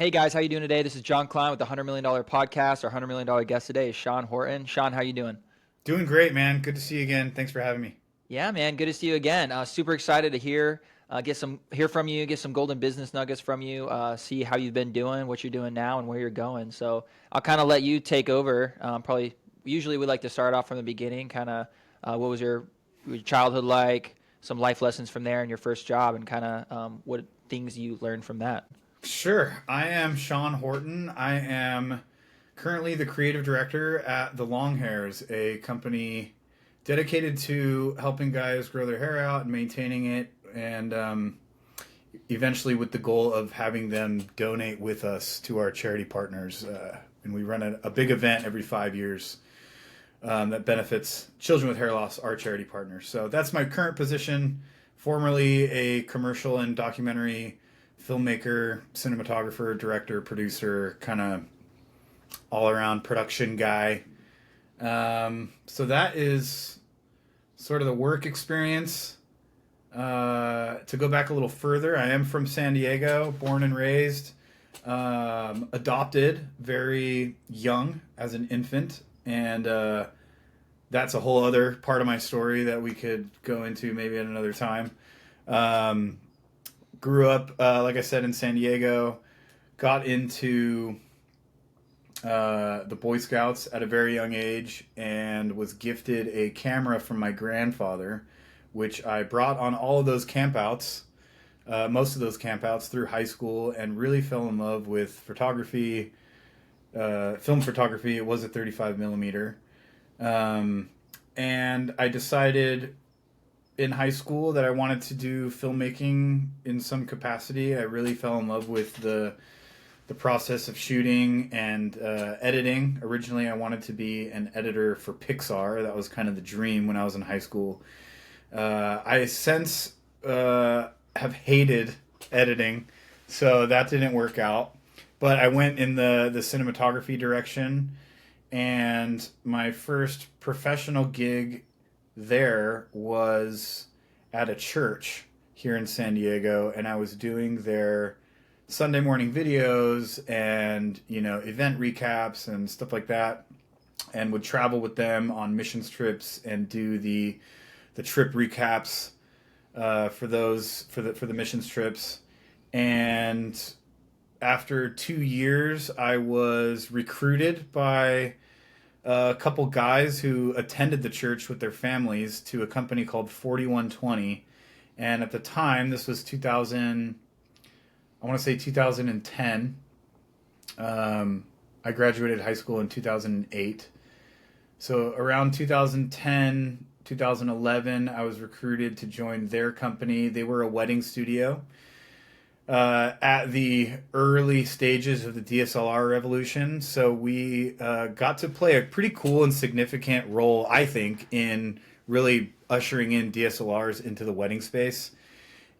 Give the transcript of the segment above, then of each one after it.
Hey guys, how you doing today? This is John Klein with the $100 million podcast. Our $100 million guest today is Sean Horton. Sean, how you doing? Doing great, man. Good to see you again. Thanks for having me. Yeah, man, good to see you again. Super excited to hear from you, get some golden business nuggets from you. See how you've been doing, what you're doing now, and where you're going. So I'll kind of let you take over. Probably usually we like to start off from the beginning. What was your childhood like? Some life lessons from there, and your first job, and what things you learned from that. Sure. I am Sean Horton. I am currently the creative director at the Longhairs, a company dedicated to helping guys grow their hair out and maintaining it, and eventually with the goal of having them donate with us to our charity partners. And we run a big event every 5 years that benefits children with hair loss, our charity partners. So that's my current position. Formerly a commercial and documentary filmmaker, cinematographer, director, producer, kind of all around production guy. So that is sort of the work experience. To go back a little further, I am from San Diego, born and raised, adopted very young as an infant, and that's a whole other part of my story that we could go into maybe at another time. Um, Grew up, like I said, in San Diego, got into the Boy Scouts at a very young age, and was gifted a camera from my grandfather, which I brought on all of those campouts, most of those campouts through high school, and really fell in love with photography, film photography. It was a 35 millimeter. Um, and I decided in high school that I wanted to do filmmaking in some capacity. I really fell in love with the process of shooting and editing. Originally, I wanted to be an editor for Pixar. That was kind of the dream when I was in high school. I since have hated editing, so that didn't work out. But I went in the cinematography direction, and my first professional gig there was at a church here in San Diego, and I was doing their Sunday morning videos and event recaps and stuff like that, and would travel with them on missions trips and do the trip recaps for the missions trips. And after 2 years, I was recruited by a couple guys who attended the church with their families to a company called 4120. And at the time, this was 2000, I want to say 2010. I graduated high school in 2008. So around 2010, 2011, I was recruited to join their company. They were a wedding studio at the early stages of the DSLR revolution. So we got to play a pretty cool and significant role, I think, in really ushering in DSLRs into the wedding space.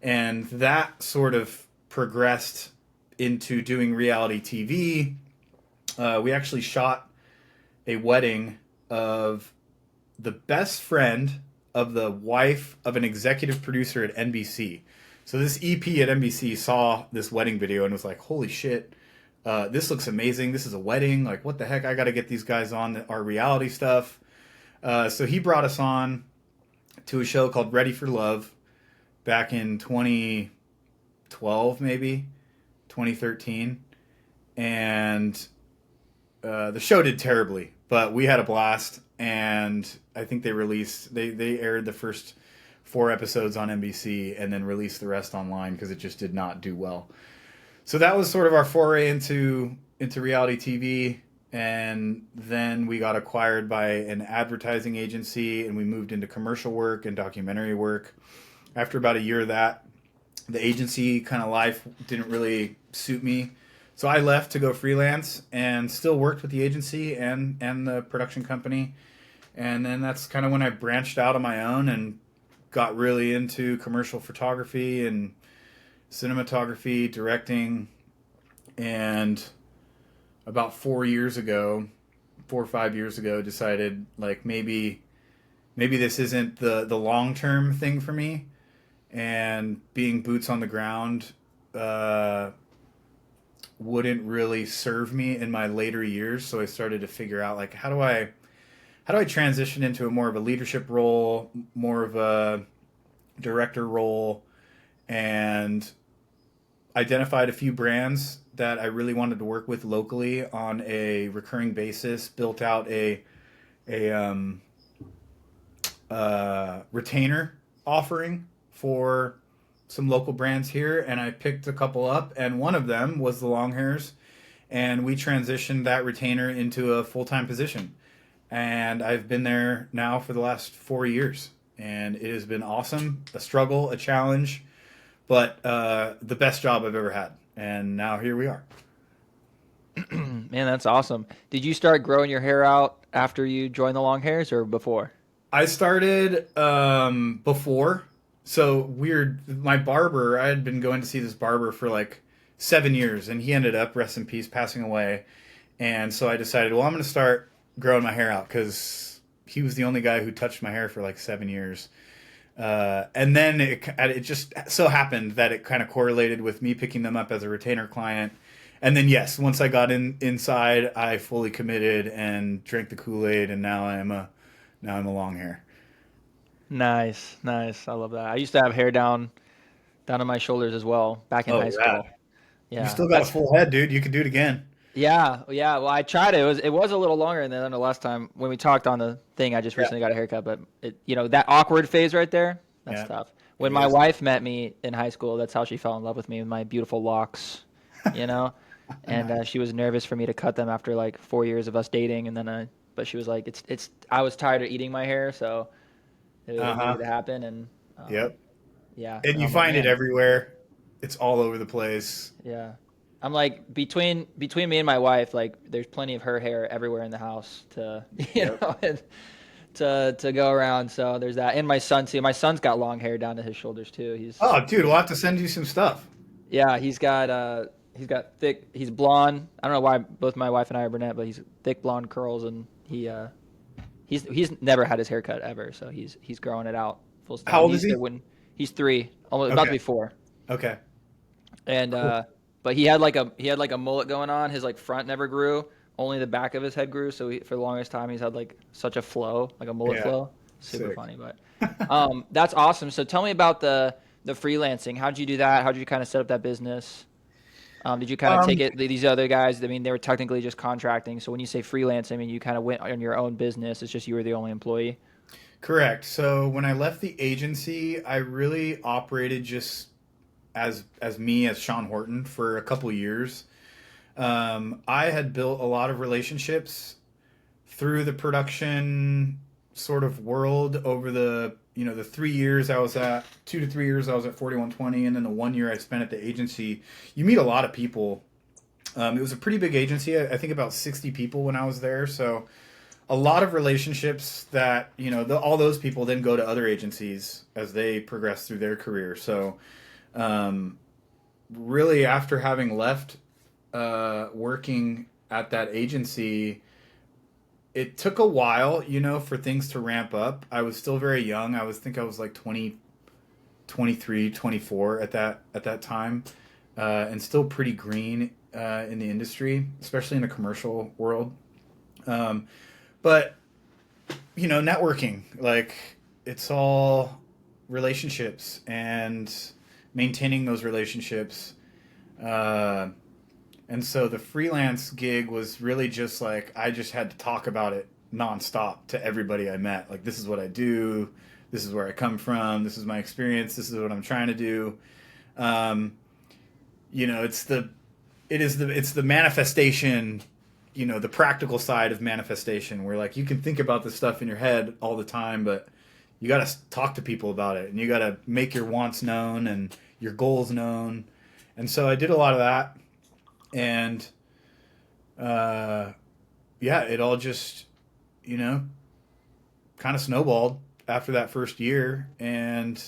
And that sort of progressed into doing reality TV. We actually shot a wedding of the best friend of the wife of an executive producer at NBC. So this EP at NBC saw this wedding video and was like, holy shit, this looks amazing. This is a wedding. Like, what the heck? I got to get these guys on our reality stuff. So he brought us on to a show called Ready for Love back in 2012, maybe 2013. And the show did terribly, but we had a blast. And I think they aired the first 4 episodes on NBC and then released the rest online because it just did not do well. So that was sort of our foray into reality TV. And then we got acquired by an advertising agency, and we moved into commercial work and documentary work. After about a year of that, the agency kind of life didn't really suit me. So I left to go freelance and still worked with the agency and the production company. And then that's kind of when I branched out on my own and got really into commercial photography and cinematography, directing. And about 4 or 5 years ago, decided like maybe this isn't the long term thing for me. And being boots on the ground wouldn't really serve me in my later years. So I started to figure out like how do I transition into a more of a leadership role, more of a director role, and identified a few brands that I really wanted to work with locally on a recurring basis. Built out a retainer offering for some local brands here, and I picked a couple up, and one of them was the Longhairs, and we transitioned that retainer into a full time position, and I've been there now for the last 4 years, and it has been awesome, a struggle, a challenge, but the best job I've ever had, and now here we are. Man, that's awesome. Did you start growing your hair out after you joined the long hairs or before? I started before. So weird. My barber, I had been going to see this barber for like 7 years, and he ended up, rest in peace, passing away. And so I decided, well, I'm going to start growing my hair out because he was the only guy who touched my hair for like 7 years. And then it just so happened that it kind of correlated with me picking them up as a retainer client. And then yes, once I got inside, I fully committed and drank the Kool-Aid, and now I'm a long hair. Nice, nice. I love that. I used to have hair down to my shoulders as well back in Oh, high rad. school. You Yeah, still got a that's full head, dude. You could do it again. yeah, yeah. Well, I tried it. It was a little longer than the last time when we talked on the thing. I just Yeah. recently got a haircut, but that awkward phase right there, that's Yeah, tough. it When my is. wife met me in high school, that's how she fell in love with me with my beautiful locks, you know. And Nice. she was nervous for me to cut them after like 4 years of us dating, and then but she was like, it's. I was tired of eating my hair, so it needed Uh-huh. to happen, and Yep. yeah, And and you I'm like, find it man, everywhere. It's all over the place. yeah. I'm like between me and my wife, like there's plenty of her hair everywhere in the house to Yep. and to go around. So there's that. And my son too. My son's got long hair down to his shoulders too. Oh, dude, we'll have to send you some stuff. Yeah, he's got thick. He's blonde. I don't know why both my wife and I are brunette, but he's thick blonde curls, and he's never had his hair cut ever. So he's growing it out full How style. old is He's he? when he's 3, almost about to Okay. be 4. Okay. And Cool. but he had like a mullet going on. His like front never grew. Only the back of his head grew. So for the longest time, he's had like such a flow, like a mullet Yeah. flow. Super Sick. funny, but that's awesome. So tell me about the freelancing. How did you do that? How did you kind of set up that business? Did you kind of take Um, it? These other guys, I mean, they were technically just contracting. So when you say freelance, I mean, you kind of went on your own business. It's just you were the only employee. Correct. So when I left the agency, I really operated just as me as Sean Horton for a couple years. I had built a lot of relationships through the production sort of world over the 3 years I was at 2 to 3 years I was at 4120, and then the 1 year I spent at the agency. You meet a lot of people. It was a pretty big agency. I think about 60 people when I was there. So a lot of relationships that all those people then go to other agencies as they progress through their career. So um, really, after having left working at that agency, it took a while, for things to ramp up. I was still very young. I was like 20, 23, 24 at that time, and still pretty green in the industry, especially in the commercial world. Um, but networking, like, it's all relationships and maintaining those relationships. Uh, and so the freelance gig was really just like I just had to talk about it nonstop to everybody I met. Like, this is what I do. This is where I come from. This is my experience. This is what I'm trying to do. Um, it's the manifestation, the practical side of manifestation, where like you can think about this stuff in your head all the time, but you got to talk to people about it, and you got to make your wants known and your goals known. And so I did a lot of that, and uh, yeah, it all just you know kind of snowballed after that first year, and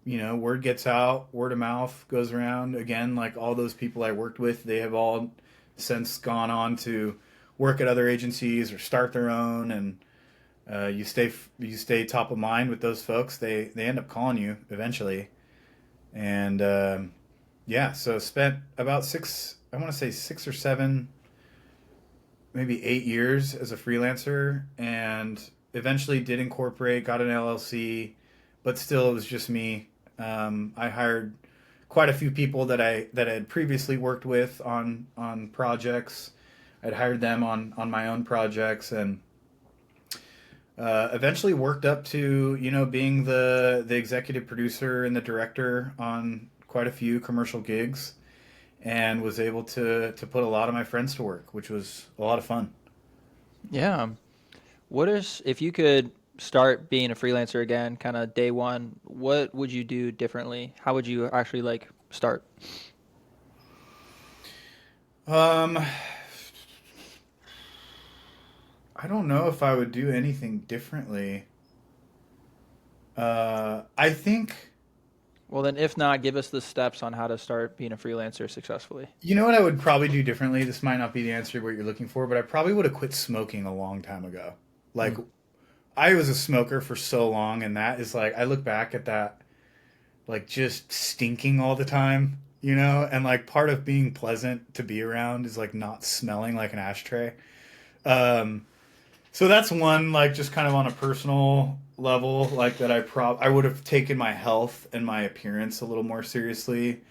word gets out, word of mouth goes around. Again, like, all those people I worked with, they have all since gone on to work at other agencies or start their own, and you stay top of mind with those folks. They end up calling you eventually, and yeah. So spent about I want to say 6 or 7, maybe 8 years as a freelancer, and eventually did incorporate, got an LLC, but still it was just me. I hired quite a few people that I had previously worked with on projects. I'd hired them on my own projects, and eventually worked up to being the executive producer and the director on quite a few commercial gigs, and was able to put a lot of my friends to work, which was a lot of fun. Yeah. What is, if you could start being a freelancer again, kind of day one, what would you do differently? How would you actually like start? Um, I don't know if I would do anything differently. I think Well, then, if not, give us the steps on how to start being a freelancer successfully. you know what I would probably do differently. This might not be the answer to what you're looking for, but I probably would have quit smoking a long time ago. Like, Mm. I was a smoker for so long, and that is like I look back at that, like just stinking all the time, and like part of being pleasant to be around is like not smelling like an ashtray. Um, so that's one, like, just kind of on a personal level, like that I would have taken my health and my appearance a little more seriously,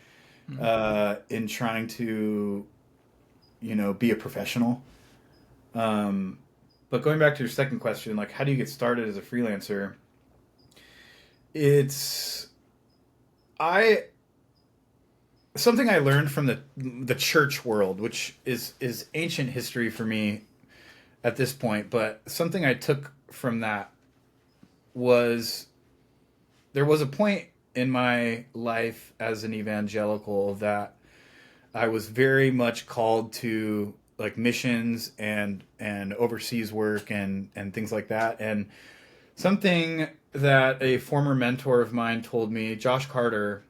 Mm. in trying to be a professional. Um, but going back to your second question, like, how do you get started as a freelancer? It's I something I learned from the church world, which is ancient history for me at this point, but something I took from that was there was a point in my life as an evangelical that I was very much called to, like, missions and overseas work and things like that. And something that a former mentor of mine told me, Josh Carter,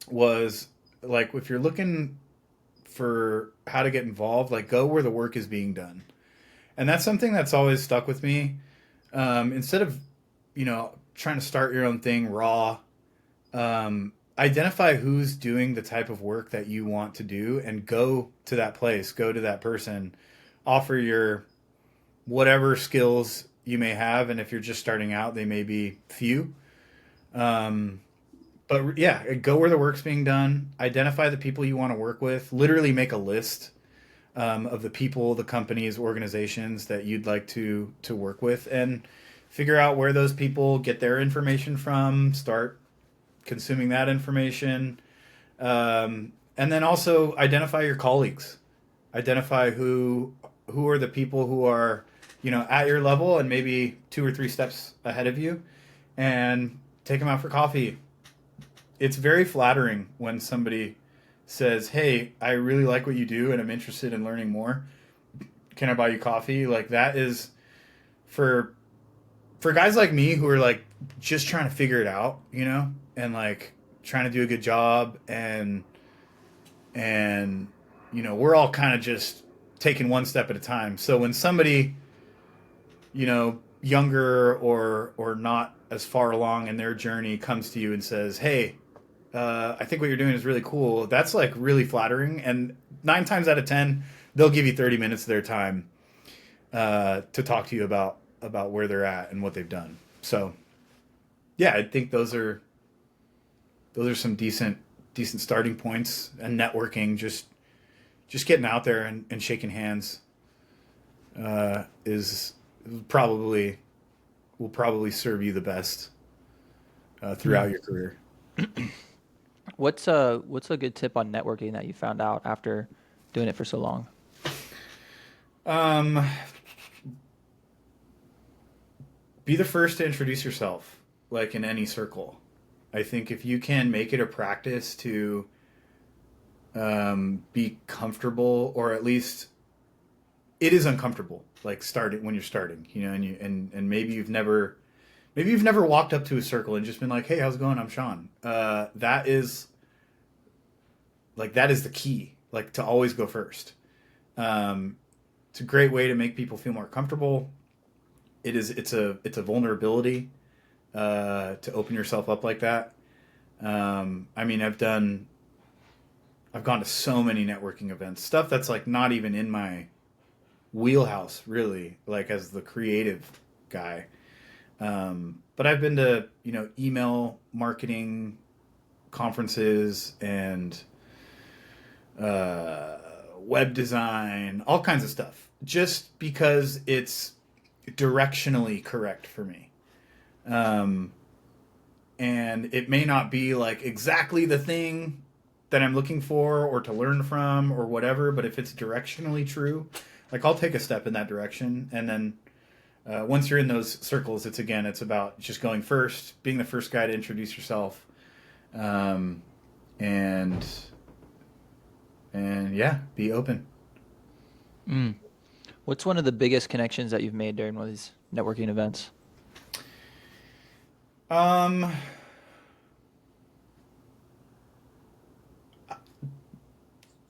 was like, if you're looking for how to get involved, like, go where the work is being done. And that's something that's always stuck with me. Instead of trying to start your own thing raw, identify who's doing the type of work that you want to do, and go to that place, go to that person, offer your whatever skills you may have. And if you're just starting out, they may be few. um, but yeah, go where the work's being done, identify the people you want to work with, literally make a list, of the people, the companies, organizations that you'd like to work with, and figure out where those people get their information from. Start consuming that information, and then also identify your colleagues. Identify who are the people who are at your level and maybe 2 or 3 steps ahead of you, and take them out for coffee. It's very flattering when somebody says, "Hey, I really like what you do and I'm interested in learning more. Can I buy you coffee?" Like, that is for guys like me who are like just trying to figure it out, and like trying to do a good job, and we're all kind of just taking one step at a time. So when somebody, younger or not as far along in their journey, comes to you and says, "Hey, I think what you're doing is really cool," that's like really flattering. And 9 times out of 10, they'll give you 30 minutes of their time, to talk to you about where they're at and what they've done. So yeah, I think those are some decent starting points. And networking, just getting out there and shaking hands, is probably will probably serve you the best, throughout Mm. your career. What's a good tip on networking that you found out after doing it for so long? Um, be the first to introduce yourself, like in any circle. I think if you can make it a practice to, be comfortable, or at least it is uncomfortable, like, start it when you're starting, and maybe you've never walked up to a circle and just been like, "Hey, how's it going? I'm Sean." That is the key, like, to always go first. Um, it's a great way to make people feel more comfortable. It's a vulnerability, to open yourself up like that. I mean, I've done I've gone to so many networking events, stuff that's like not even in my wheelhouse really, like as the creative guy. But I've been to, email marketing conferences and web design, all kinds of stuff, just because it's directionally correct for me. Um, and it may not be like exactly the thing that I'm looking for or to learn from or whatever, but if it's directionally true, like I'll take a step in that direction. And then once you're in those circles, it's about just going first, being the first guy to introduce yourself, um, and yeah, be open. Mm. What's one of the biggest connections that you've made during one of these networking events? Um,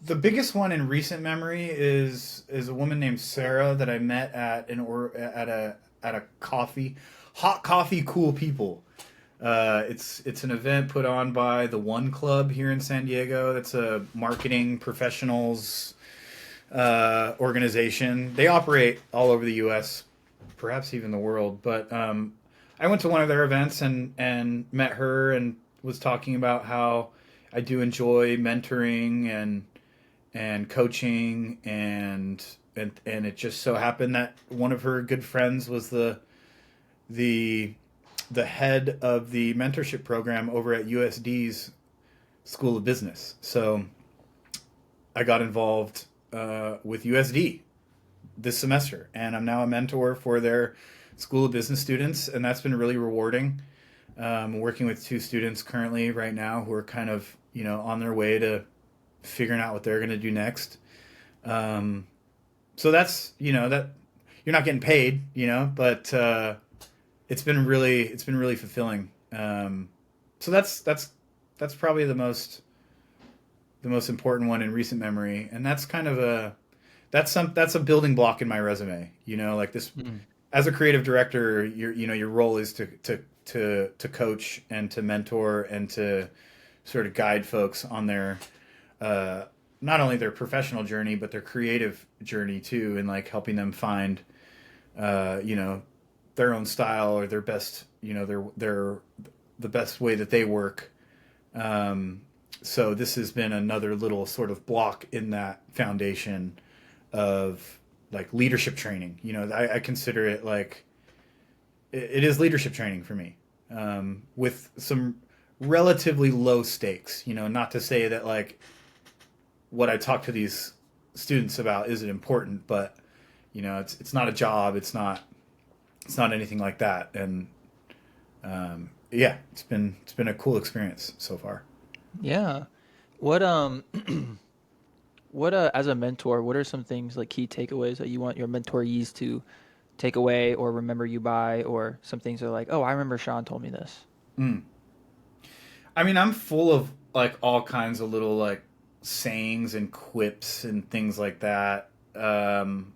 the biggest one in recent memory is a woman named Sarah that I met at a coffee, hot coffee, cool people. It's an event put on by the One Club here in San Diego. That's a marketing professionals organization. They operate all over the U.S., perhaps even the world. But I went to one of their events and met her and was talking about how I do enjoy mentoring and coaching and it just so happened that one of her good friends was the the head of the mentorship program over at USD's School of Business. So I got involved with USD this semester, and I'm now a mentor for their School of Business students, and that's been really rewarding. Working with two students currently right now who are kind of on their way to figuring out what they're going to do next. So that's that you're not getting paid, but it's been really fulfilling. So that's probably the most important one in recent memory, and that's kind of that's a building block in my resume. Like this, Mm. as a creative director, your role is to coach and to mentor and to sort of guide folks on their not only their professional journey but their creative journey too, and like helping them find their own style or their best their the best way that they work. So this has been another little sort of block in that foundation of like leadership training. I consider it like it is leadership training for me, with some relatively low stakes. Not to say that like what I talk to these students about isn't important, but it's not a job. It's not anything like that. And yeah, it's been a cool experience so far. Yeah. What what as a mentor, what are some things like key takeaways that you want your mentorees to take away or remember you by, or some things are like, oh, I remember Sean told me this. Mm. I mean, I'm full of like all kinds of little like sayings and quips and things like that. And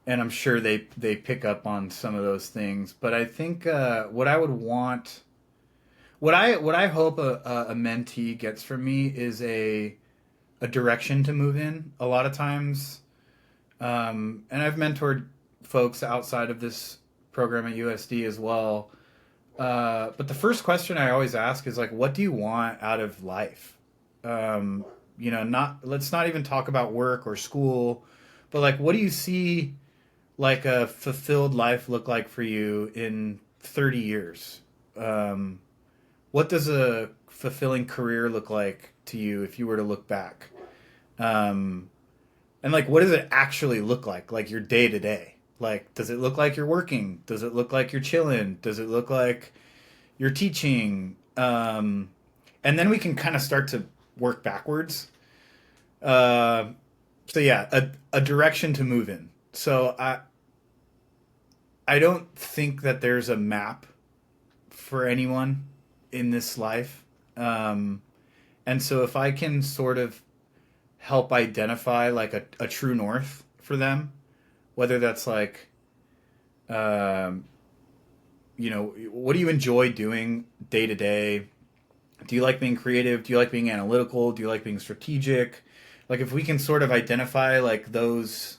I'm sure they pick up on some of those things. But I think what I would want, what I hope a mentee gets from me is a direction to move in. A lot of times, and I've mentored folks outside of this program at USD as well. But the first question I always ask is like, what do you want out of life? Not let's not even talk about work or school, but like, what do you see like a fulfilled life look like for you in 30 years? What does a fulfilling career look like to you if you were to look back? And like, what does it actually look like your day to day? Like, does it look like you're working? Does it look like you're chilling? Does it look like you're teaching? And then we can kind of start to work backwards. Uh, so yeah, a direction to move in. So I don't think that there's a map for anyone in this life. And so if I can sort of help identify like a true north for them, whether that's like, what do you enjoy doing day to day? Do you like being creative? Do you like being analytical? Do you like being strategic? Like if we can sort of identify like those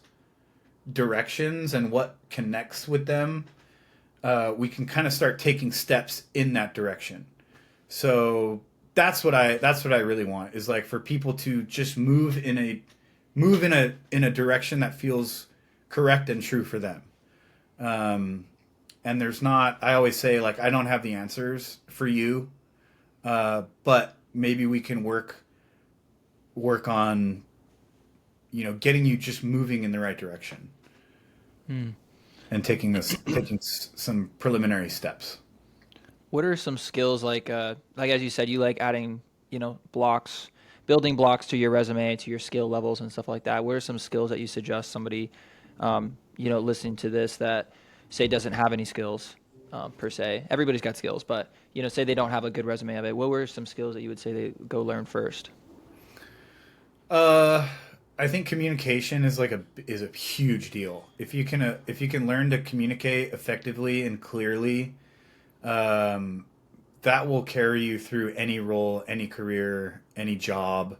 directions and what connects with them, we can kind of start taking steps in that direction. So that's what I really want is like for people to just move in a direction that feels correct and true for them. Um, and there's not. I always say like I don't have the answers for you, but maybe we can work on getting you just moving in the right direction Hmm. and taking some preliminary steps. What are some skills like as you said, you like adding, blocks, building blocks to your resume, to your skill levels and stuff like that. What are some skills that you suggest somebody, listening to this that say doesn't have any skills, per se? Everybody's got skills, but say they don't have a good resume of it. What were some skills that you would say they go learn first? Uh, I think communication is a huge deal. If you can learn to communicate effectively and clearly, um, that will carry you through any role, any career, any job.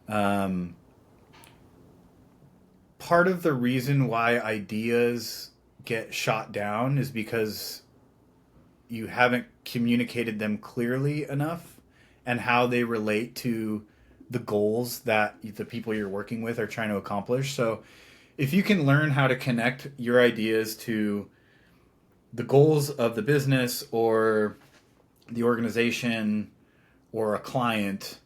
Um, Part of the reason why ideas get shot down is because you haven't communicated them clearly enough and how they relate to the goals that the people you're working with are trying to accomplish. So if you can learn how to connect your ideas to the goals of the business or the organization or a client,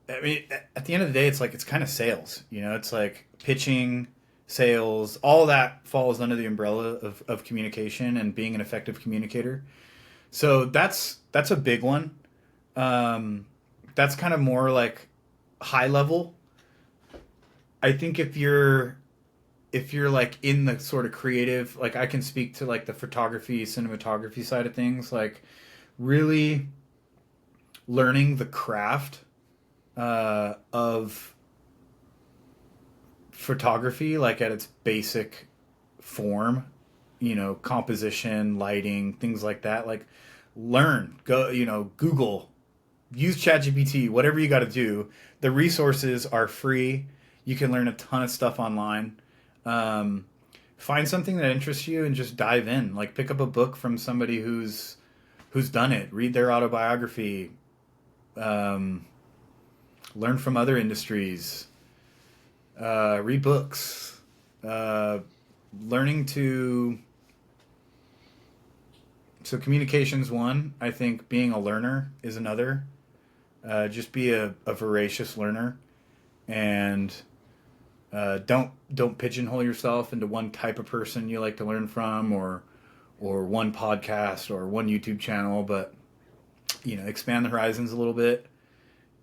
I mean, at the end of the day, it's kind of sales. It's like pitching, sales, all that falls under the umbrella of communication and being an effective communicator. So that's a big one. Um, that's kind of more like high level. I think if you're like in the sort of creative, like I can speak to like the photography, cinematography side of things, like really learning the craft of photography, like at its basic form, composition, lighting, things like that. Like learn, go, Google, use ChatGPT, whatever you got to do. The resources are free. You can learn a ton of stuff online. Um, Find something that interests you and just dive in. Like pick up a book from somebody who's done it. Read their autobiography. Um, Learn from other industries. Read books. Uh, Learning to so communication's one. I think being a learner is another. Just be a voracious learner, and don't pigeonhole yourself into one type of person you like to learn from, or one podcast or one YouTube channel, but expand the horizons a little bit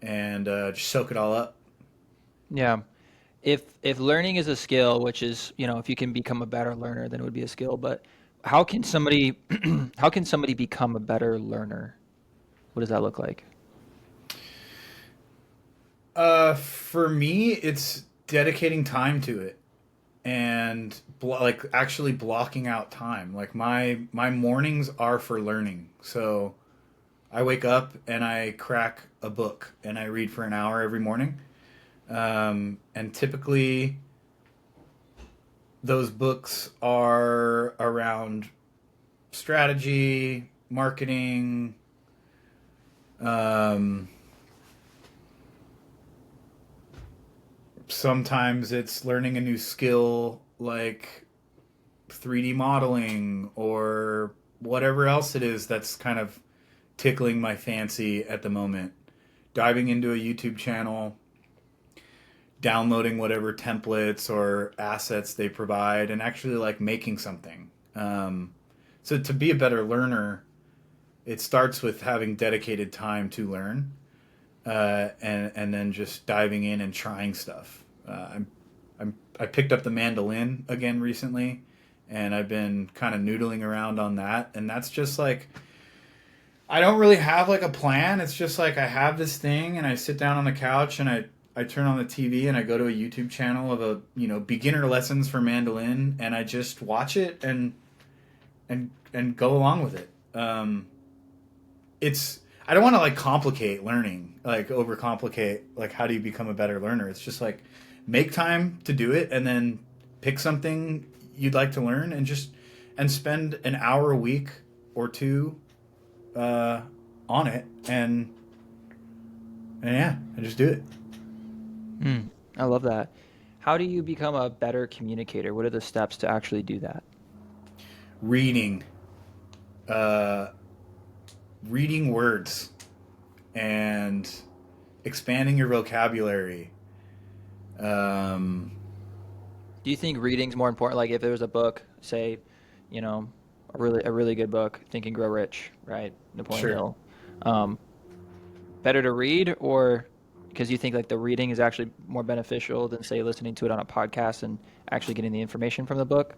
and just soak it all up. Yeah. If learning is a skill, which is, if you can become a better learner, then it would be a skill. But how can somebody how can somebody become a better learner? What does that look like? For me, it's dedicating time to it and like actually blocking out time. Like my mornings are for learning. So I wake up and I crack a book and I read for an hour every morning. And typically those books are around strategy, marketing, um, sometimes it's learning a new skill like 3D modeling or whatever else it is that's kind of tickling my fancy at the moment. Diving into a YouTube channel, downloading whatever templates or assets they provide, and actually like making something. So to be a better learner, it starts with having dedicated time to learn, and then just diving in and trying stuff. I picked up the mandolin again recently, and I've been kind of noodling around on that, and that's just like I don't really have like a plan. It's just like I have this thing, and I sit down on the couch, and I turn on the TV, and I go to a YouTube channel of a beginner lessons for mandolin, and I just watch it and go along with it. It's I don't want to like complicate learning, like overcomplicate, like how do you become a better learner? It's just like make time to do it and then pick something you'd like to learn and spend an hour a week or two uh, on it and yeah, and just do it. Mm, I love that. How do you become a better communicator? What are the steps to actually do that? Reading, uh, reading words and expanding your vocabulary. Um, Do you think reading's more important? Like if there was a book, say, you know, a really good book, Think and Grow Rich, right? Napoleon sure. Hill. Um, Better to read, or because you think like the reading is actually more beneficial than say listening to it on a podcast and actually getting the information from the book?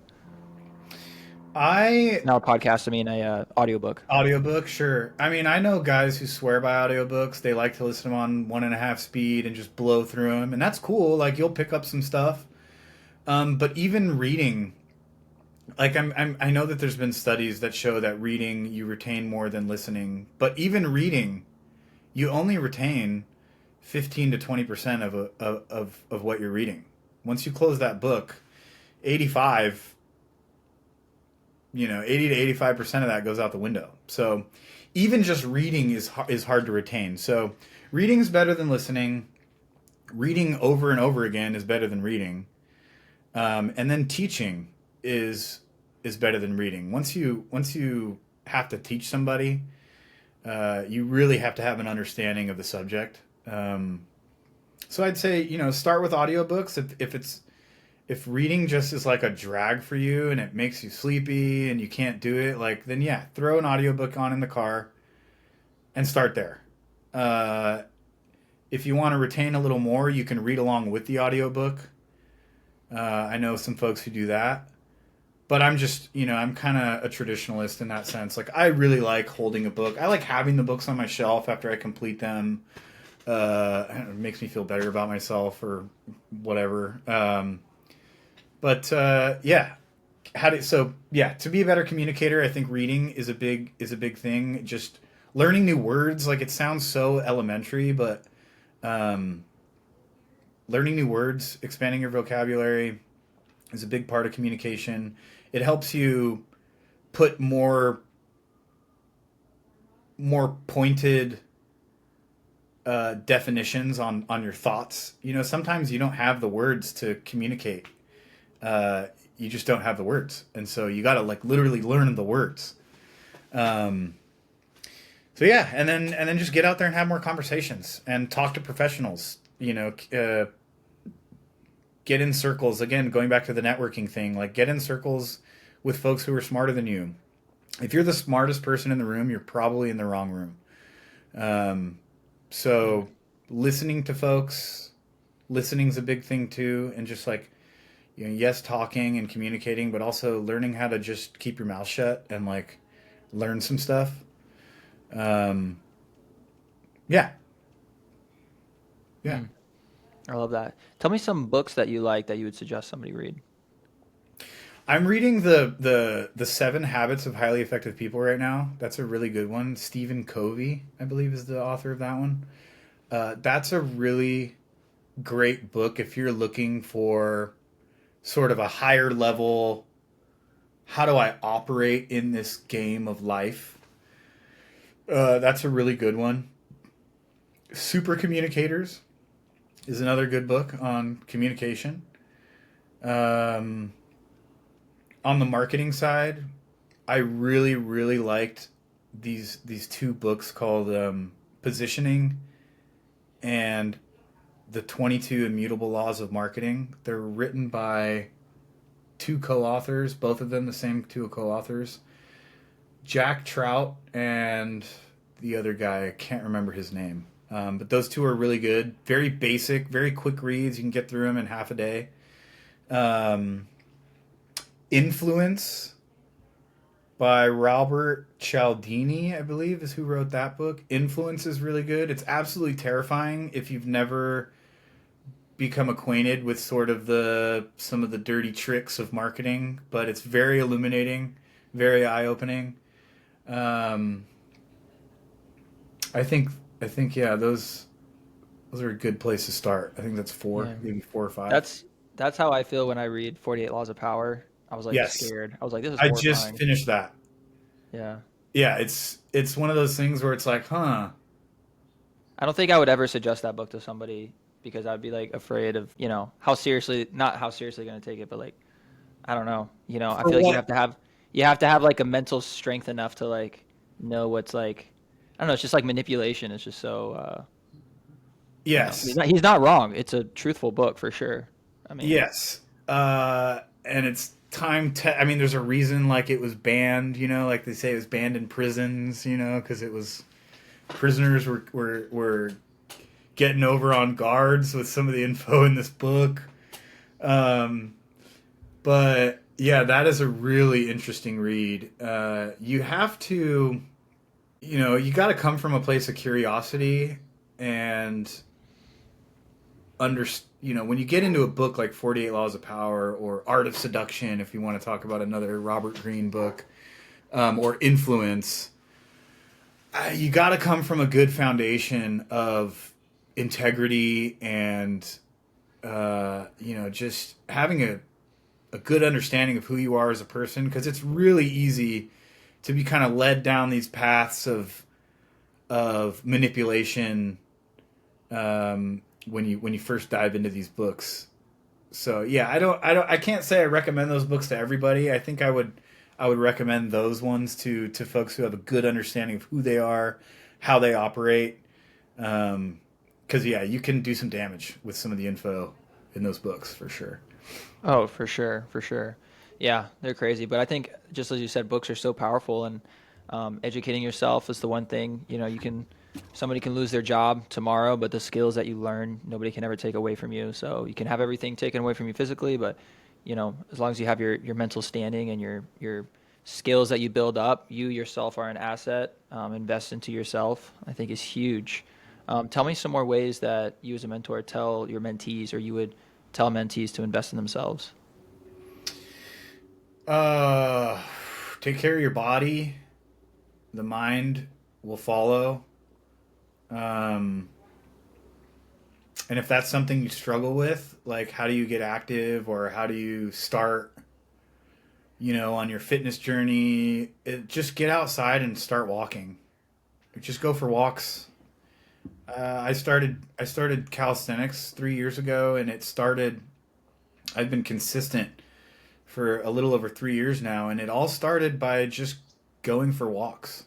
I Now a podcast, I mean a audiobook. Audiobook, sure. I mean, I know guys who swear by audiobooks. They like to listen to them on 1.5 speed and just blow through them, and that's cool. Like you'll pick up some stuff. But even reading, like I know that there's been studies that show that reading you retain more than listening. But even reading, you only retain 15 to 20% of what you're reading. Once you close that book, 85 80 to 85% of that goes out the window. So even just reading is hard to retain. So reading is better than listening. Reading over and over again is better than reading. And then teaching is better than reading. Once you have to teach somebody, you really have to have an understanding of the subject. So I'd say start with audiobooks if reading just is like a drag for you and it makes you sleepy and you can't do it, like then yeah, throw an audiobook on in the car and start there. Uh, if you want to retain a little more, you can read along with the audiobook. I know some folks who do that, but I'm just, I'm kind of a traditionalist in that sense. Like I really like holding a book. I like having the books on my shelf after I complete them. It makes me feel better about myself or whatever. But yeah, to be a better communicator, I think reading is a big thing. Just learning new words, like it sounds so elementary, but um, learning new words, expanding your vocabulary is a big part of communication. It helps you put more pointed definitions on your thoughts. Sometimes you don't have the words to communicate. You just don't have the words, and so you got to like literally learn the words. Um, so yeah, and then just get out there and have more conversations and talk to professionals. Get in circles again. Going back to the networking thing, like get in circles with folks who are smarter than you. If you're the smartest person in the room, you're probably in the wrong room. Um, so listening to folks, listening's a big thing too, and just like yes, talking and communicating, but also learning how to just keep your mouth shut and like learn some stuff. Um, yeah, yeah. Mm, I love that. Tell me some books that you like that you would suggest somebody read. I'm reading the 7 Habits of Highly Effective People right now. That's a really good one. Stephen Covey, I believe, is the author of that one. That's a really great book if you're looking for sort of a higher level. How do I operate in this game of life? That's a really good one. Super Communicators is another good book on communication. Um, on the marketing side, I really really liked these two books called Positioning and the 22 Immutable Laws of Marketing. They're written by two co-authors, both of them the same two co-authors, Jack Trout and the other guy. I can't remember his name. But those two are really good. Very basic, very quick reads. You can get through them in half a day. Um, Influence by Robert Cialdini, I believe, is who wrote that book. Influence is really good. It's absolutely terrifying if you've never become acquainted with sort of some of the dirty tricks of marketing, but it's very illuminating, very eye-opening. Um, I think yeah, those are a good place to start. I think that's four, Yeah. maybe 4 or 5. That's how I feel when I read 48 Laws of Power. I was like Yes, scared. I was like, this is I just horrifying. finished that. Yeah. Yeah, it's one of those things where it's like, huh? I don't think I would ever suggest that book to somebody because I'd be like afraid of, how seriously, not how seriously going to take it, but like, I don't know. I For feel like what? you have to have like a mental strength enough to like know what's like, I don't know. It's just like manipulation. It's just so, Yes, he's not wrong. It's a truthful book for sure. I mean, yes. And it's I mean, there's a reason like it was banned. Like they say it was banned in prisons. Because it was prisoners were getting over on guards with some of the info in this book. Um, but yeah, that is a really interesting read. You have to, you got to come from a place of curiosity and under, when you get into a book like 48 Laws of Power or Art of Seduction, if you want to talk about another Robert Greene book, or Influence, you got to come from a good foundation of integrity and just having a good understanding of who you are as a person, because it's really easy to be kind of led down these paths of manipulation, when you first dive into these books. So yeah, I can't say I recommend those books to everybody. I think I would recommend those ones to folks who have a good understanding of who they are, how they operate. Because yeah, you can do some damage with some of the info in those books for sure. oh, for sure, for sure. Yeah, they're crazy. But I think, just as you said, books are so powerful, and educating yourself is the one thing. Somebody can lose their job tomorrow, but the skills that you learn, nobody can ever take away from you. So you can have everything taken away from you physically, but as long as you have your mental standing and your skills that you build up, you yourself are an asset. Invest into yourself, I think, is huge. Tell me some more ways that you as a mentor tell your mentees, or you would tell mentees to invest in themselves. Uh, Take care of your body. The mind will follow. Um, and if that's something you struggle with, like how do you get active or how do you start, on your fitness journey, just get outside and start walking. Just go for walks. I started calisthenics 3 years ago, and it started. I've been consistent for a little over 3 years now, and it all started by just going for walks.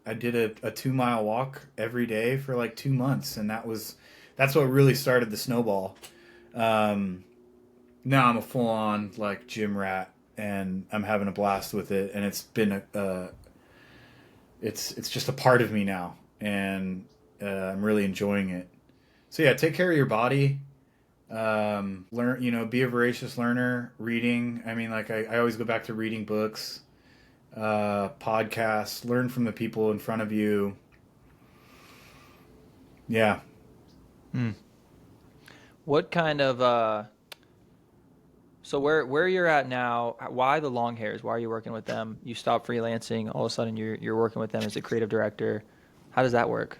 I did a 2 mile walk every day for like 2 months, and that's what really started the snowball. Um, Now I'm a full on like gym rat, and I'm having a blast with it, and it's just a part of me now, and I'm really enjoying it. So yeah, take care of your body. Learn, be a voracious learner. Reading. I mean, like I always go back to reading books, podcasts. Learn from the people in front of you. Yeah. Hmm. What kind of so where you're at now? Why the Longhairs? Why are you working with them? You stop freelancing, all of a sudden you're working with them as a creative director. How does that work?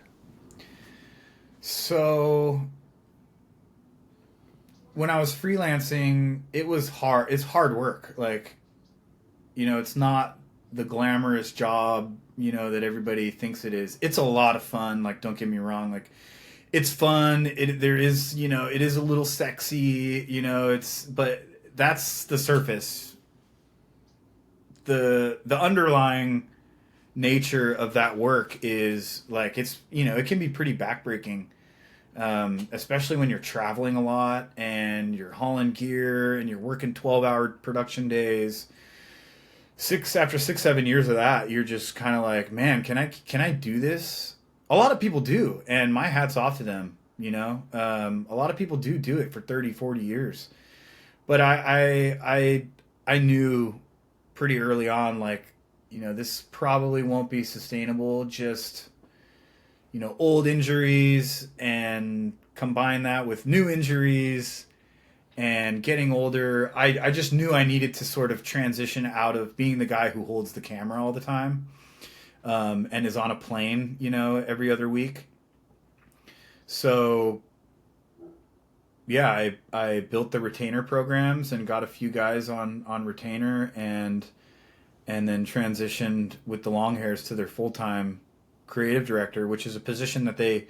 So when I was freelancing, it was hard. It's hard work. Like, it's not the glamorous job, that everybody thinks it is. It's a lot of fun. Like, don't get me wrong. Like, it's fun. There is, it is a little sexy, but that's the surface. The underlying nature of that work is like, it can be pretty backbreaking. Especially when you're traveling a lot and you're hauling gear and you're working 12-hour production days. After 6, 7 years of that, you're just kind of like, man, can I do this? A lot of people do, and my hat's off to them. A lot of people do it for 30, 40 years. But I knew pretty early on, like, this probably won't be sustainable. Just old injuries, and combine that with new injuries and getting older. I just knew I needed to sort of transition out of being the guy who holds the camera all the time. and is on a plane, every other week. So yeah, I built the retainer programs and got a few guys on retainer, and then transitioned with the Longhairs to their full-time creative director, which is a position that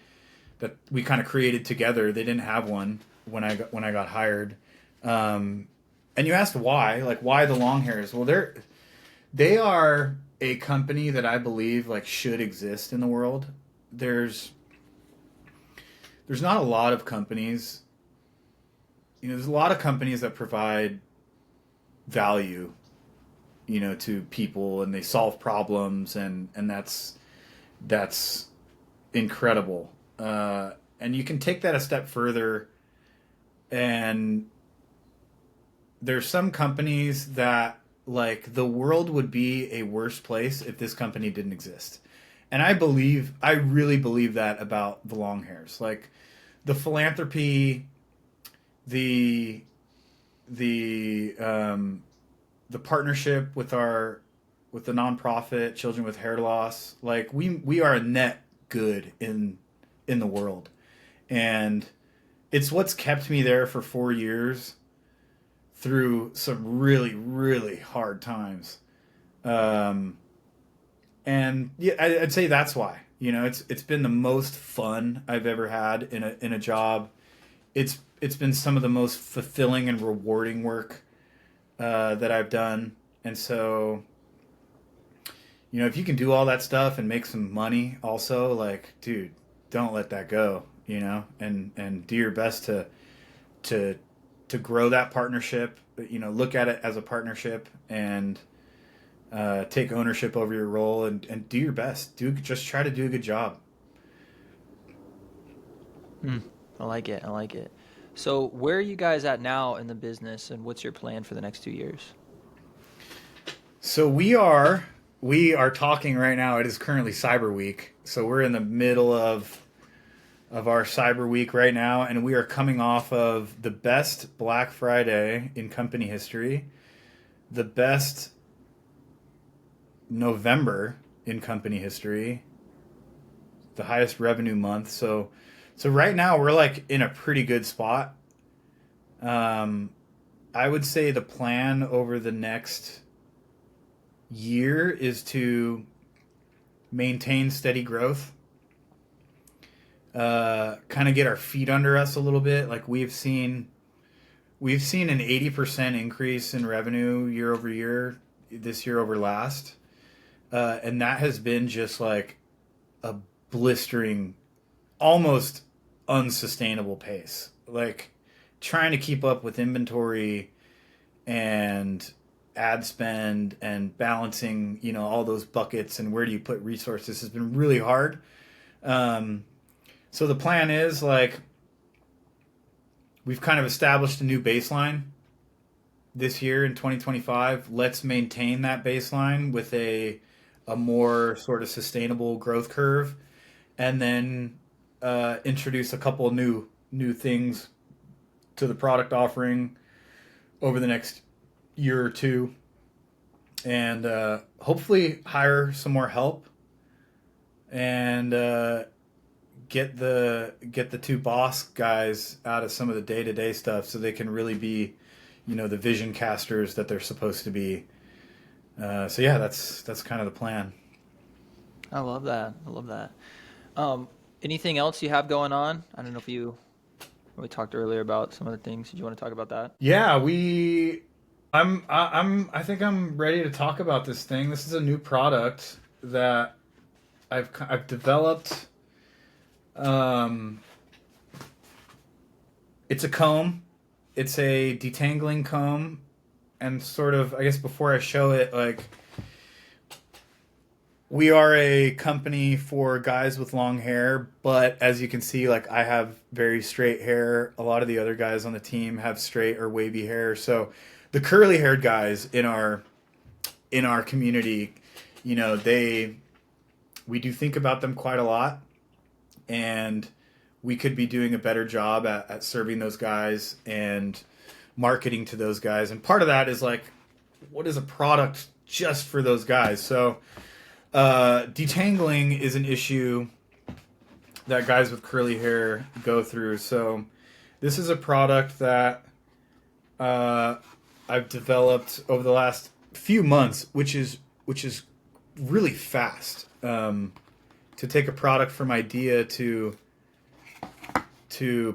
we kind of created together. They didn't have one when I got hired. And you asked why, like why the Longhairs? Well, they are a company that I believe like should exist in the world. There's not a lot of companies. There's a lot of companies that provide value, to people, and they solve problems, and that's incredible. And you can take that a step further, and there's some companies that like the world would be a worse place if this company didn't exist. And I really believe that about the Longhairs. Like the philanthropy, the partnership with the nonprofit Children with Hair Loss, like we are a net good in the world, and it's what's kept me there for 4 years through some really really hard times. And yeah, I'd say that's why. It's been the most fun I've ever had in a job. It's been some of the most fulfilling and rewarding work that I've done. And so, if you can do all that stuff and make some money also, like, dude, don't let that go, and do your best to grow that partnership, look at it as a partnership, and take ownership over your role, and do your best. Just try to do a good job. I like it. I like it. So where are you guys at now in the business, and what's your plan for the next 2 years? So we are talking right now. It is currently Cyber Week. So we're in the middle of our Cyber Week right now, and we are coming off of the best Black Friday in company history, the best November in company history, the highest revenue month. So right now we're like in a pretty good spot. I would say the plan over the next year is to maintain steady growth, kind of get our feet under us a little bit. Like we've seen an 80% increase in revenue year over year, this year over last. And that has been just like a blistering, almost unsustainable pace. Like trying to keep up with inventory and ad spend and balancing, all those buckets and where do you put resources has been really hard. So the plan is like we've kind of established a new baseline this year in 2025. Let's maintain that baseline with a more sort of sustainable growth curve, and then introduce a couple of new things to the product offering over the next year or two, and hopefully hire some more help, and get the two boss guys out of some of the day-to-day stuff so they can really be, the vision casters that they're supposed to be. So yeah, that's kind of the plan. I love that. I love that. Anything else you have going on? I don't know if we talked earlier about some other things. Did you want to talk about that? Yeah, I think I'm ready to talk about this thing. This is a new product that I've developed. It's a comb. It's a detangling comb, and sort of, I guess before I show it, like, we are a company for guys with long hair, but as you can see, like, I have very straight hair. A lot of the other guys on the team have straight or wavy hair. So the curly haired guys in our community, we do think about them quite a lot, and we could be doing a better job at serving those guys and marketing to those guys. And part of that is like, what is a product just for those guys? So Detangling is an issue that guys with curly hair go through. So this is a product that I've developed over the last few months, which is really fast. To take a product from idea to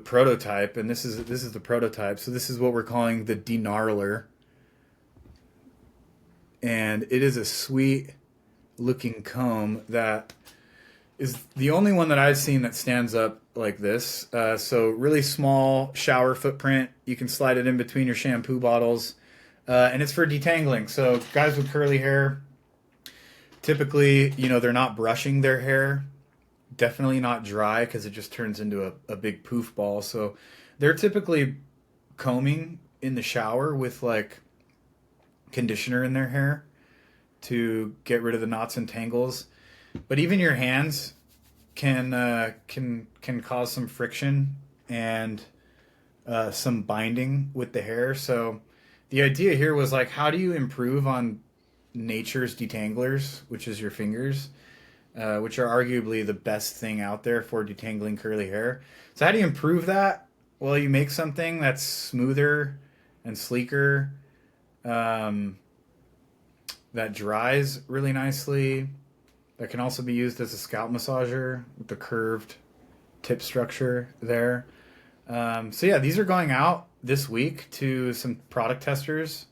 prototype, and this is the prototype. So this is what we're calling the denarler, and it is a sweet looking comb that is the only one that I've seen that stands up like this. So really small shower footprint. You can slide it in between your shampoo bottles, and it's for detangling. So guys with curly hair, typically, they're not brushing their hair. Definitely not dry because it just turns into a big poof ball. So they're typically combing in the shower with like conditioner in their hair to get rid of the knots and tangles. But even your hands can cause some friction and some binding with the hair. So the idea here was like, how do you improve on nature's detanglers, which is your fingers, which are arguably the best thing out there for detangling curly hair. So how do you improve that? Well, you make something that's smoother and sleeker, that dries really nicely, that can also be used as a scalp massager with the curved tip structure there. So yeah, these are going out this week to some product testers,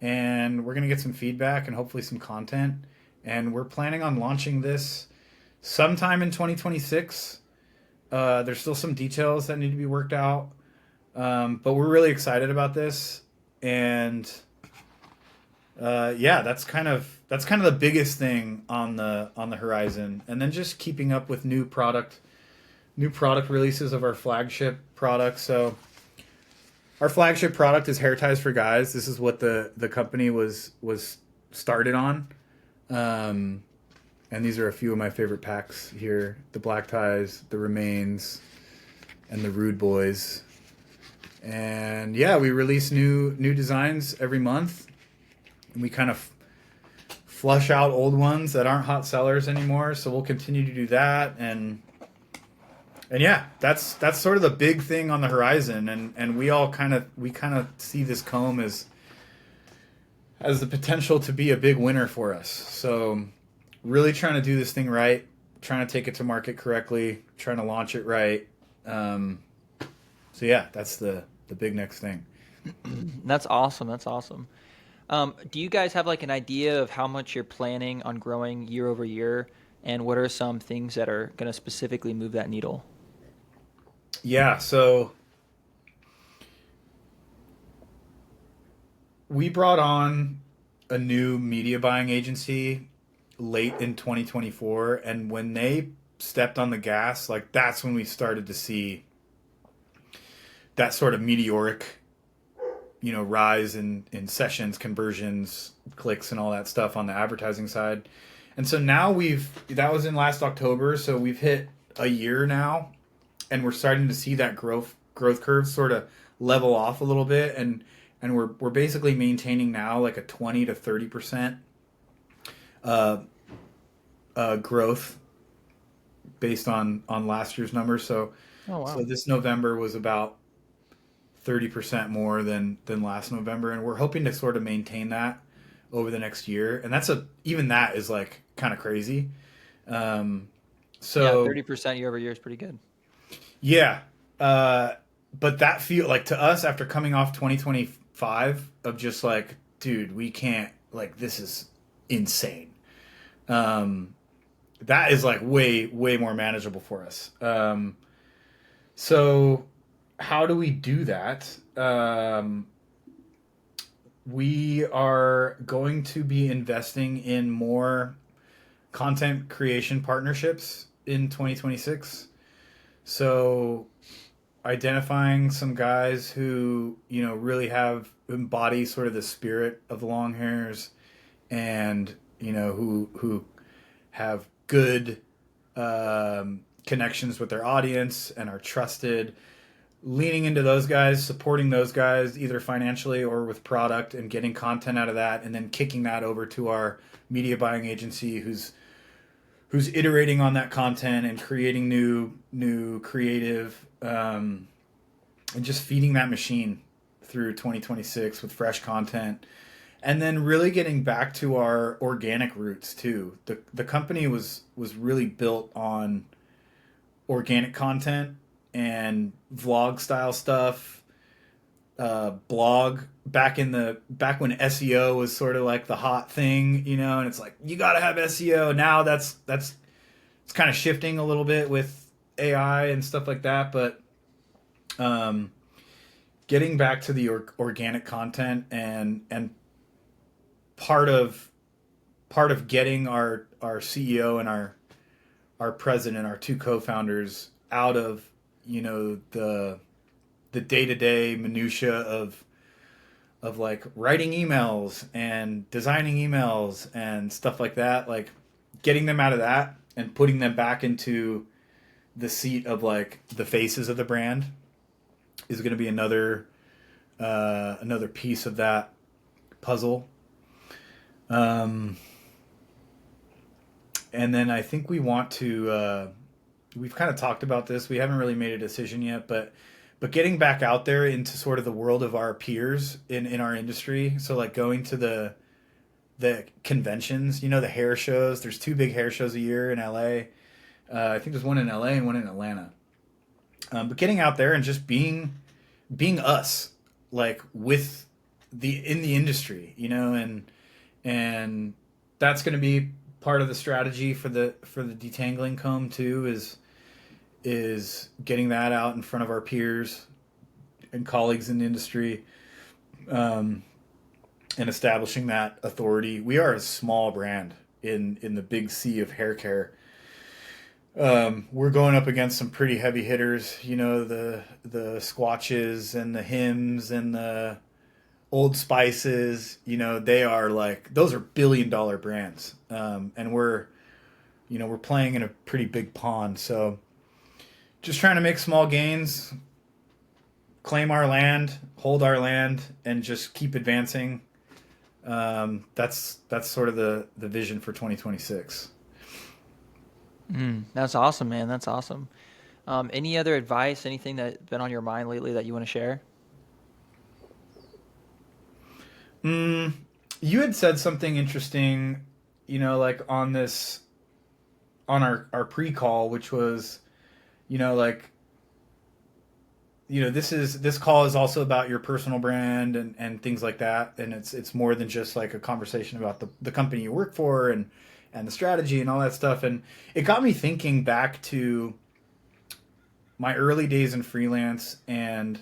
and we're going to get some feedback and hopefully some content. And we're planning on launching this sometime in 2026. There's still some details that need to be worked out, but we're really excited about this. And yeah, that's kind of the biggest thing on the horizon. And then just keeping up with new product releases of our flagship product. So our flagship product is hair ties for guys. This is what the company was started on. And these are a few of my favorite packs here: the black ties, the remains, and the rude boys. And yeah, we release new designs every month, and we kind of flush out old ones that aren't hot sellers anymore. So we'll continue to do that, and yeah, that's sort of the big thing on the horizon. And we kind of see this comb as the potential to be a big winner for us. So really trying to do this thing right, trying to take it to market correctly, trying to launch it right. So yeah, that's the big next thing. That's awesome. That's awesome. Do you guys have like an idea of how much you're planning on growing year over year, and what are some things that are going to specifically move that needle? Yeah, so we brought on a new media buying agency late in 2024, and when they stepped on the gas, like that's when we started to see that sort of meteoric, rise in sessions, conversions, clicks, and all that stuff on the advertising side. And so now that was in last October, so we've hit a year now, and we're starting to see that growth curve sort of level off a little bit, and we're basically maintaining now like a 20 to 30% growth based on last year's numbers. So Oh, wow. so this November was about 30% more than last November, and we're hoping to sort of maintain that over the next year. And even that is like kind of crazy. Yeah, So 30% year over year is pretty good. yeah, but that feel like to us after coming off 2025 of just like, dude, we can't, like, this is insane. That is like way more manageable for us. So how do we do that? We are going to be investing in more content creation partnerships in 2026. So identifying some guys who, really embody sort of the spirit of the Longhairs, and, who have good connections with their audience and are trusted, leaning into those guys, supporting those guys either financially or with product, and getting content out of that, and then kicking that over to our media buying agency, who's who's iterating on that content and creating new creative, and just feeding that machine through 2026 with fresh content. And then really getting back to our organic roots too. The company was really built on organic content and vlog style stuff, blog back when SEO was sort of like the hot thing, and it's like you got to have SEO. Now that's it's kind of shifting a little bit with AI and stuff like that, but getting back to the organic content and part of getting our CEO and our president, our two co-founders out of the day-to-day minutia of like writing emails and designing emails and stuff like that, like getting them out of that and putting them back into the seat of like the faces of the brand is going to be another piece of that puzzle. And then I think we want to, we've kind of talked about this. We haven't really made a decision yet, but getting back out there into sort of the world of our peers in our industry. So like going to the conventions, the hair shows. There's 2 big hair shows a year in LA. I think there's one in LA and one in Atlanta. But getting out there and just being us, like with in the industry, and that's going to be part of the strategy for the detangling comb too, is getting that out in front of our peers and colleagues in the industry, and establishing that authority. We are a small brand in the big sea of hair care. We're going up against some pretty heavy hitters, the Squatches and the Hims and the Old Spices. They are like, those are billion-dollar brands, and we're playing in a pretty big pond. So just trying to make small gains, claim our land, hold our land, and just keep advancing. That's sort of the vision for 2026. That's awesome, man. That's awesome. Any other advice, anything that's been on your mind lately that you want to share? You had said something interesting, like on our pre-call, which was, this call is also about your personal brand and things like that. And it's more than just like a conversation about the company you work for and the strategy and all that stuff. And it got me thinking back to my early days in freelance and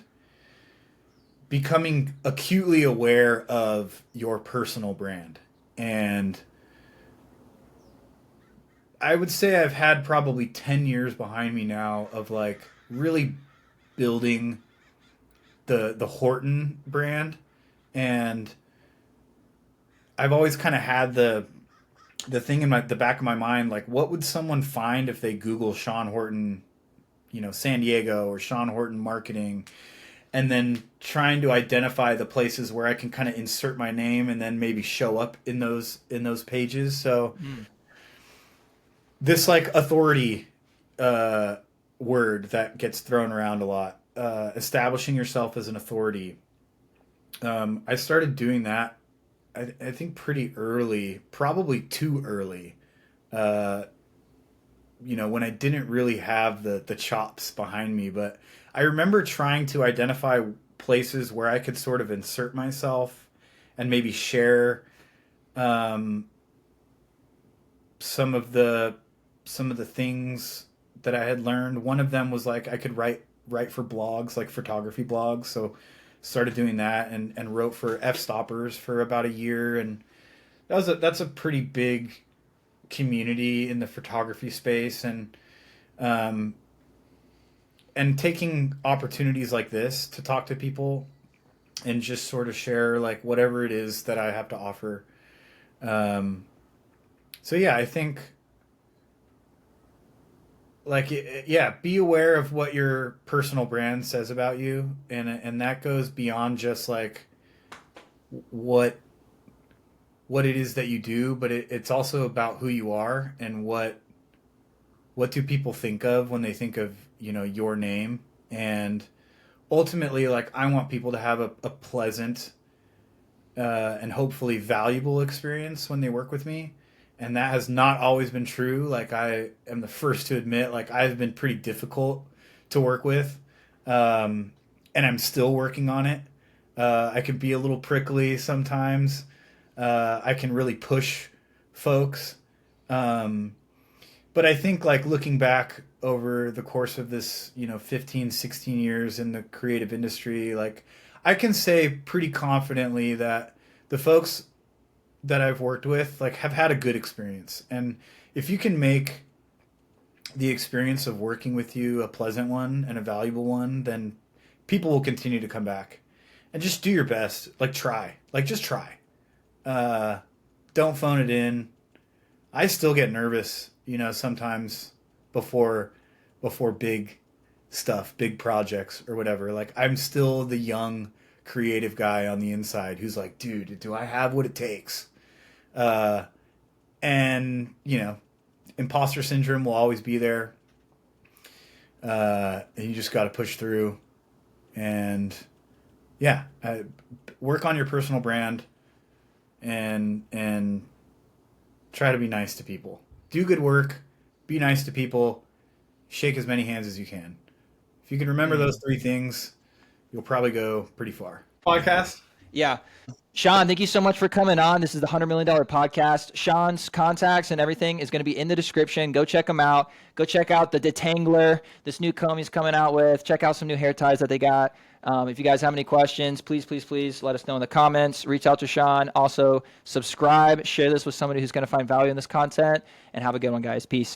becoming acutely aware of your personal brand. And I would say I've had probably 10 years behind me now of like really building the Horton brand. And I've always kind of had the thing in the back of my mind, like what would someone find if they Google Sean Horton, San Diego, or Sean Horton marketing, and then trying to identify the places where I can kind of insert my name and then maybe show up in those pages. So this like authority word that gets thrown around a lot, establishing yourself as an authority. I started doing that, I think pretty early, probably too early, when I didn't really have the chops behind me. But I remember trying to identify places where I could sort of insert myself and maybe share some of the things that I had learned. One of them was like I could write for blogs, like photography blogs. So started doing that and wrote for F-Stoppers for about a year, and that's a pretty big community in the photography space, and taking opportunities like this to talk to people and just sort of share like whatever it is that I have to offer. So yeah, I think like, yeah, be aware of what your personal brand says about you, and that goes beyond just like what it is that you do, but it's also about who you are and what what do people think of when they think of, your name? And ultimately, like, I want people to have a pleasant and hopefully valuable experience when they work with me. And that has not always been true. Like, I am the first to admit, like, I've been pretty difficult to work with. And I'm still working on it. I can be a little prickly sometimes. I can really push folks. But I think, like, looking back over the course of this, 15, 16 years in the creative industry, like, I can say pretty confidently that the folks that I've worked with, like, have had a good experience. And if you can make the experience of working with you a pleasant one and a valuable one, then people will continue to come back. And just do your best. Like, try. Like, just try. Don't phone it in. I still get nervous, sometimes before big stuff, big projects or whatever. Like, I'm still the young creative guy on the inside who's like, dude, do I have what it takes? And imposter syndrome will always be there. And you just got to push through and work on your personal brand and try to be nice to people. Do good work, be nice to people, shake as many hands as you can. If you can remember those three things, you'll probably go pretty far. Podcast? Yeah. Sean, thank you so much for coming on. This is the $100 Million Podcast. Sean's contacts and everything is going to be in the description. Go check them out. Go check out the Detangler, this new comb he's coming out with. Check out some new hair ties that they got. If you guys have any questions, please let us know in the comments. Reach out to Sean. Also, subscribe. Share this with somebody who's going to find value in this content. And have a good one, guys. Peace.